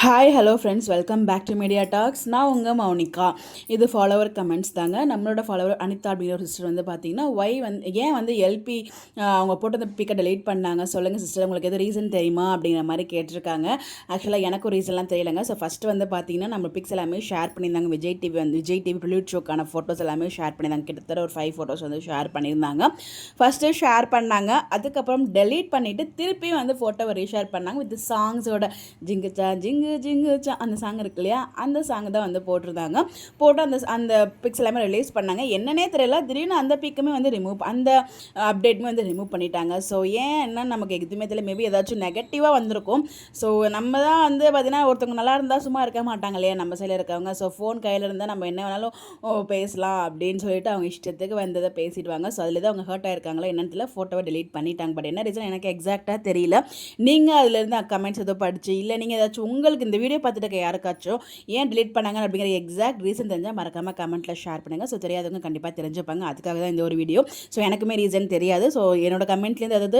Hi hello friends, welcome back to media talks. நான் உங்கள் மௌனிகா. இது ஃபாலோவர் கமெண்ட்ஸ் தாங்க. நம்மளோட ஃபாலோவர் அனிதா அப்படிங்கிற ஒரு சிஸ்டர் வந்து பார்த்தீங்கன்னா, ஏன் வந்து எல்பி அவங்க போட்டு அந்த பிக்கை டெலீட் பண்ணாங்க சொல்லுங்கள் சிஸ்டர், உங்களுக்கு எது ரீசன் தெரியுமா அப்படிங்கிற மாதிரி கேட்டிருக்காங்க. ஆக்சுவலாக எனக்கும் ரீசன்லாம் தெரியலைங்க. ஸோ ஃபஸ்ட்டு வந்து பார்த்தீங்கன்னா, நம்ம பிக்ஸ் எல்லாமே ஷேர் பண்ணியிருந்தாங்க. விஜய் டிவி ப்ரில்யூட் ஷோக்கான ஃபோட்டோஸ் எல்லாமே ஷேர் பண்ணியிருந்தாங்க. கிட்டத்தட்ட ஒரு 5 ஃபோட்டோஸ் வந்து ஷேர் பண்ணியிருந்தாங்க. ஃபஸ்ட்டு ஷேர் பண்ணாங்க, அதுக்கப்புறம் டெலீட் பண்ணிவிட்டு திருப்பியும் வந்து ஃபோட்டோவை ரீஷேர் பண்ணாங்க வித் சாங்ஸோட. ஜிங்குச்சா ஜிங்கு ஜிங்குச்சா அந்த சாங் இருக்கு இல்லையா, அந்த சாங் தான் வந்து போட்டிருந்தாங்க. போட்டு அந்த பிக்ஸ் எல்லாமே ரிலீஸ் பண்ணாங்க. என்னன்னே தெரியல, திடீர்னு அந்த பிக்குமே வந்து அந்த அப்டேட்டுமே வந்து ரிமூவ் பண்ணிட்டாங்க. ஸோ என்ன நமக்கு எதுவுமே தெரியல. மேபி ஏதாச்சும் நெகட்டிவாக வந்திருக்கும். ஸோ நம்ம தான் வந்து பார்த்தீங்கன்னா, ஒருத்தவங்க நல்லா இருந்தால் சும்மா இருக்க மாட்டாங்க இல்லையா நம்ம சைடில் இருக்கவங்க. ஸோ ஃபோன் கையில் இருந்தால் நம்ம என்ன வேணாலும் பேசலாம் அப்படின்னு சொல்லிட்டு அவங்க இஷ்டத்துக்கு வந்ததை பேசிடுவாங்க. ஸோ அதில் தான் அவங்க ஹர்ட் ஆயிருக்காங்களோ என்னன்னு தெரியல, ஃபோட்டோவை டெலீட் பண்ணிட்டாங்க. பட் என்ன ரீசன் எனக்கு எக்ஸாக்டாக தெரியல. நீங்கள் அதிலேருந்து கமெண்ட்ஸ் ஏதோ படிச்சு, இல்லை நீங்கள் ஏதாச்சும் உங்களுக்கு இந்த வீடியோ பார்த்துட்டு யாருக்காச்சும் ஏன் டிலீட் பண்ணாங்க அப்படிங்கிற எக்ஸாக்ட் ரீசன் தெரிஞ்சால் மறக்காமல் கமெண்ட்டில் ஷேர் பண்ணுங்கள். ஸோ தெரியாதவங்க கண்டிப்பாக தெரிஞ்சுப்பாங்க. அதுக்காக தான் இந்த ஒரு வீடியோ. ஸோ எனக்குமே ரீசன் தெரியாது. ஸோ என்னோட கமெண்ட்லேருந்து ஏதாவது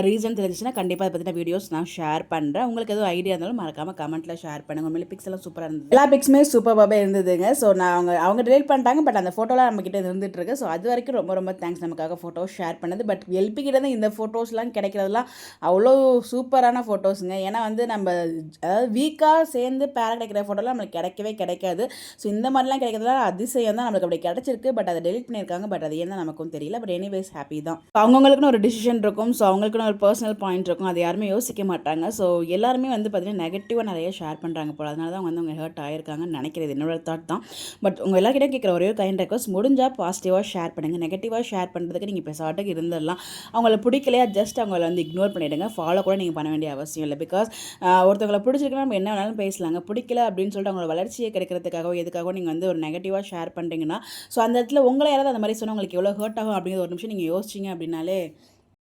ரீசன் தெரிஞ்சுன்னா கண்டிப்பாக அதை பற்றின வீடியோஸ் நான் ஷேர் பண்ணுறேன். உங்களுக்கு எதுவும் ஐடியா இருந்தாலும் மறக்காமல் கமெண்ட்டில் ஷேர் பண்ணுங்கள். உண்மையிலே பிக்ஸ் எல்லாம் சூப்பராக இருந்தது. எல்லா பிக்ஸுமே சூப்பராகவே இருந்ததுங்க. ஸோ அவங்க டிலீட் பண்ணிட்டாங்க. பட் அந்த ஃபோட்டோலாம் நம்மக்கிட்ட இருந்துட்டு இருக்கு. ஸோ அது வரைக்கும் ரொம்ப ரொம்ப தேங்க்ஸ் நமக்காக ஃபோட்டோ ஷேர் பண்ணது. பட் எல்பி கிட்ட தான் இந்த ஃபோட்டோஸ்லாம் கிடைக்கிறதுலாம் அவ்வளோ சூப்பரான ஃபோட்டோஸுங்க. ஏன்னா வந்து நம்ம அதாவது வீக்காக சேர்ந்து பேரா கிடைக்கிற ஃபோட்டோலாம் நம்மளுக்கு கிடைக்கவே கிடைக்காது. ஸோ இந்த மாதிரிலாம் கிடைக்கிறதுலாம் அதிசயம் தான். நம்மளுக்கு அப்படி கிடச்சிருக்கு. பட் அதை டெலிட் பண்ணியிருக்காங்க. பட் அது என்ன நமக்கும் தெரியல. பட் எனிவேஸ் ஹாப்பி தான். அவங்களுக்குன்னு ஒரு டிசிஷன் இருக்கும். ஸோ அவங்களுக்குன்னு ஒரு பர்சனல் பாயிண்ட் இருக்கும். அதை யாருமே யோசிக்க மாட்டாங்க. ஸோ எல்லாருமே வந்து பார்த்தீங்கன்னா நெகட்டிவாக நிறைய ஷேர் பண்ணுறாங்க போல. அதனால தான் அவங்க ஹர்ட் ஆயிருக்காங்கன்னு நினைக்கிறது என்னோட தாட் தான். பட் உங்கள் எல்லாருக்கிட்டையும் கேட்குற ஒரே ஒரு கைண்ட் ரெக்வஸ்ட், முடிஞ்சால் பாசிட்டிவாக ஷேர் பண்ணுங்கள். நெகட்டிவாக ஷேர் பண்ணுறதுக்கு நீங்கள் இப்போ சாட்டுக்கு இருந்துடலாம். அவங்கள பிடிக்கலையா ஜஸ்ட் அவங்கள வந்து இக்னோர் பண்ணிவிடுங்க. ஃபாலோ கூட நீங்கள் பண்ண வேண்டிய அவசியம் இல்லை. பிகாஸ் ஒருத்தவங்களை பிடிச்சிருக்குன்னா நம்ம என்ன வேணாலும் பேசலாங்க. பிடிக்கல அப்படின்னு சொல்லிட்டு அவங்களோட வளர்ச்சியை கிடைக்கிறதுக்காகவோ எதுக்காகவோ நீங்கள் வந்து ஒரு நெகட்டிவாக ஷேர் பண்ணுறீங்கன்னா, ஸோ அந்த இடத்துல உங்களை யாராவது அந்த மாதிரி சொன்னால் உங்களுக்கு எவ்வளோ ஹர்ட் ஆகும் அப்படிங்கிற ஒரு நிமிஷம் நீங்கள் யோசிச்சிங்க அப்படின்னாலே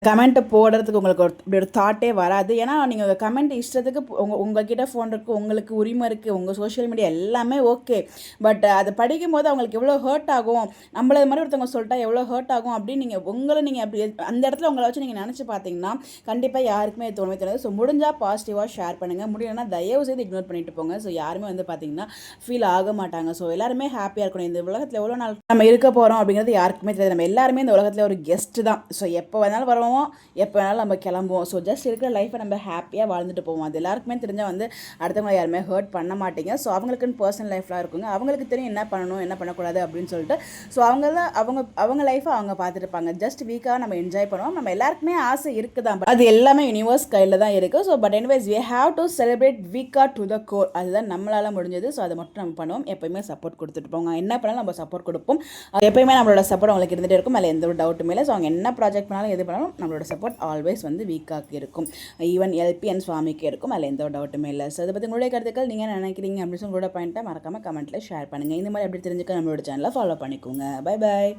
கமெண்ட்டை போடுறதுக்கு உங்களுக்கு அப்படி ஒரு தாட்டே வராது. ஏன்னா நீங்கள் கமெண்ட் இஷ்டத்துக்கு உங்கள்கிட்ட ஃபோன் இருக்குது, உங்களுக்கு உரிமை இருக்குது, உங்கள் சோஷியல் மீடியா எல்லாமே ஓகே. பட் அதை படிக்கும் போது அவங்களுக்கு எவ்வளோ ஹர்ட் ஆகும், நம்மள மாதிரி ஒருத்தவங்க சொல்லிட்டா எவ்வளோ ஹர்ட் ஆகும் அப்படின்னு நீங்கள் அப்படி அந்த இடத்துல உங்களை வச்சு நீங்கள் நினச்சி பார்த்தீங்கன்னா கண்டிப்பாக யாருக்குமே தோணுமே தெரியாது. ஸோ முடிஞ்சால் பாசிட்டிவாக ஷேர் பண்ணுங்கள். முடியலன்னா தயவு செய்து இக்னோர் பண்ணிட்டு போங்க. ஸோ யாருமே வந்து பார்த்தீங்கன்னா ஃபீல் ஆக மாட்டாங்க. ஸோ எல்லாருமே ஹாப்பியாக இருக்கணும். இந்த உலகத்தில் எவ்வளோ நாள் நம்ம இருக்க போகிறோம் அப்படிங்கிறது யாருக்குமே தெரியாது. நம்ம எல்லாருமே இந்த உலகத்தில் ஒரு கெஸ்ட்டு தான். ஸோ எப்போ வேணாலும் வருவோம், எப்போ வேணாலும் நம்ம கிளம்புவோம். ஸோ ஜஸ்ட் இருக்கிற லைஃப்பை நம்ம ஹாப்பியாக வாழ்ந்துட்டு போவோம். அது எல்லாருக்குமே தெரிஞ்சால் வந்து அடுத்தவங்க யாருமே ஹர்ட் பண்ண மாட்டீங்க. ஸோ அவங்களுக்குன்னு பர்சனல் லைஃப்லாம் இருக்குங்க. அவங்களுக்கு தெரியும் என்ன பண்ணணும் என்ன பண்ணக்கூடாது அப்படின்னு சொல்லிட்டு. ஸோ அவங்க லைஃப்பை அவங்க பார்த்துட்டு இருப்பாங்க. ஜஸ்ட் வீக்காக நம்ம என்ஜாய் பண்ணுவோம். நம்ம எல்லாருக்குமே ஆசை இருக்குதான். அது எல்லாமே யூனிவர்ஸ் கையில் தான் இருக்குது. So but anyways we have to celebrate வீக்கா டு த கோர். அதுதான் நம்மளால் முடிஞ்சது. ஸோ அதை மட்டும் நம்ம பண்ணுவோம். எப்போயுமே சப்போர்ட் கொடுத்துட்டு போங்க. என்ன பண்ணாலும் நம்ம சப்போர்ட் கொடுப்போம். எப்போயுமே நம்மளோட சப்போர்ட் அவங்களுக்கு இருந்துகிட்டே இருக்கும். அதில் எந்த ஒரு டவுட்டுமே இல்லை. ஸோ அவங்க என்ன ப்ராஜெக்ட் பண்ணாலும் எது பண்ணாலும் நம்மளோட சப்போர்ட் ஆல்வேஸ் வந்து வீக்காக இருக்கும். ஈவன் எல்பி அண்ட் சுவாமிக்கு இருக்கும். அதில் எந்த ஒரு டவுட்டுமே இல்லை. ஸோ அதை பற்றி உங்களுடைய கருத்துக்கள் நீங்கள் நினைக்கிறீங்க அப்படின்னு சொல்லி உங்களோட பாயிண்ட்டை மறக்காமல் கமெண்ட்டில் ஷேர் பண்ணுங்கள். இந்த மாதிரி எப்படி தெரிஞ்சுக்க நம்மளோட சேனலை ஃபாலோ பண்ணிக்கோங்க. Bye bye.